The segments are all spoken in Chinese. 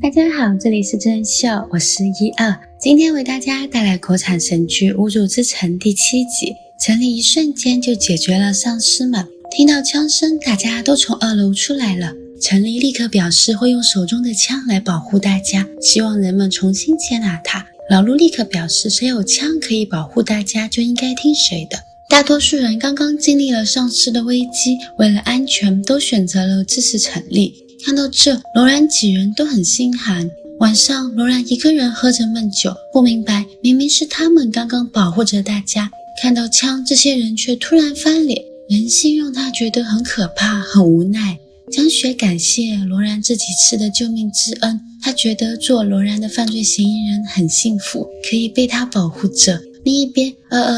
大家好，这里是真秀，我是12，今天为大家带来国产神剧《无主之城》第7集。城里一瞬间就解决了丧尸们，听到枪声，大家都从2楼出来了。城里立刻表示会用手中的枪来保护大家，希望人们重新接纳他。老陆立刻表示，谁有枪可以保护大家，就应该听谁的。大多数人刚刚经历了丧尸的危机，为了安全都选择了支持城里。看到这，罗然几人都很心寒。晚上，罗然一个人喝着闷酒，不明白明明是他们刚刚保护着大家，看到枪，这些人却突然翻脸，人性让他觉得很可怕，很无奈。江雪感谢罗然这几次的救命之恩，他觉得做罗然的犯罪嫌疑人很幸福，可以被他保护着。另一边，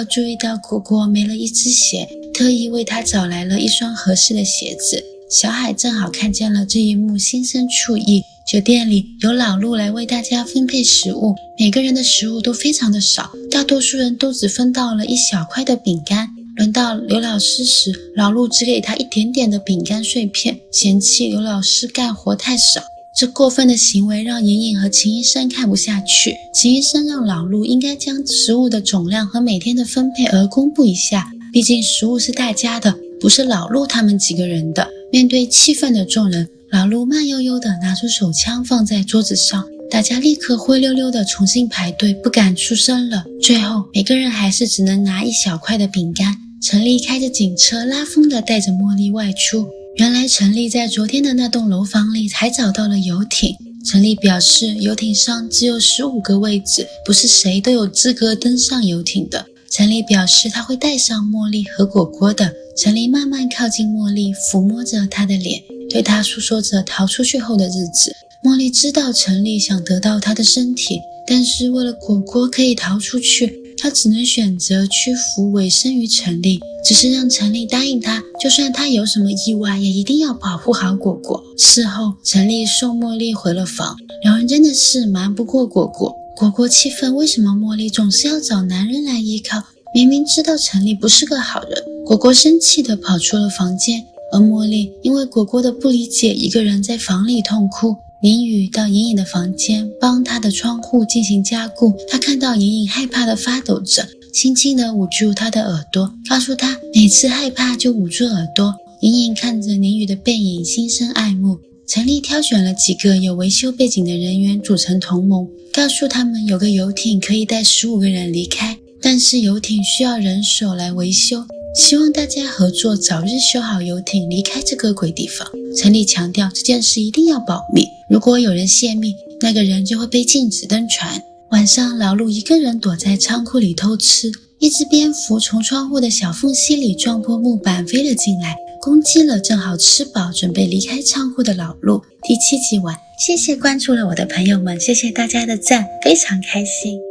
注意到果果没了一只鞋，特意为他找来了一双合适的鞋子。小海正好看见了这一幕，心生醋意。酒店里由老陆来为大家分配食物，每个人的食物都非常的少，大多数人都只分到了一小块的饼干。轮到刘老师时，老陆只给他一点点的饼干碎片，嫌弃刘老师干活太少。这过分的行为让莹莹和秦医生看不下去，秦医生让老陆应该将食物的总量和每天的分配额公布一下，毕竟食物是大家的，不是老陆他们几个人的。面对气愤的众人，老陆慢悠悠地拿出手枪放在桌子上，大家立刻灰溜溜地重新排队，不敢出声了。最后每个人还是只能拿一小块的饼干。陈丽开着警车拉风地带着茉莉外出。原来陈丽在昨天的那栋楼房里还找到了游艇。陈丽表示游艇上只有15个位置，不是谁都有资格登上游艇的。陈丽表示她会带上茉莉和果果的。陈丽慢慢靠近茉莉，抚摸着她的脸，对她诉说着逃出去后的日子。茉莉知道陈丽想得到她的身体，但是为了果果可以逃出去，她只能选择屈服委身于陈丽，只是让陈丽答应她，就算她有什么意外也一定要保护好果果。事后陈丽送茉莉回了房，两人真的是瞒不过果果。果果气愤，为什么茉莉总是要找男人来依靠，明明知道陈丽不是个好人。果果生气地跑出了房间，而茉莉因为果果的不理解，一个人在房里痛哭。林雨到莹莹的房间帮她的窗户进行加固，她看到莹莹害怕地发抖着，轻轻地捂住她的耳朵，告诉她每次害怕就捂住耳朵。莹莹看着林雨的背影心生爱慕。陈丽挑选了几个有维修背景的人员组成同盟，告诉他们有个游艇可以带15个人离开，但是游艇需要人手来维修，希望大家合作早日修好游艇离开这个鬼地方。陈丽强调这件事一定要保密，如果有人泄密，那个人就会被禁止登船。晚上老陆一个人躲在仓库里偷吃，一只蝙蝠从窗户的小缝隙里撞破木板飞了进来，攻击了正好吃饱准备离开仓库的老陆。第7集完，谢谢关注了我的朋友们，谢谢大家的赞，非常开心。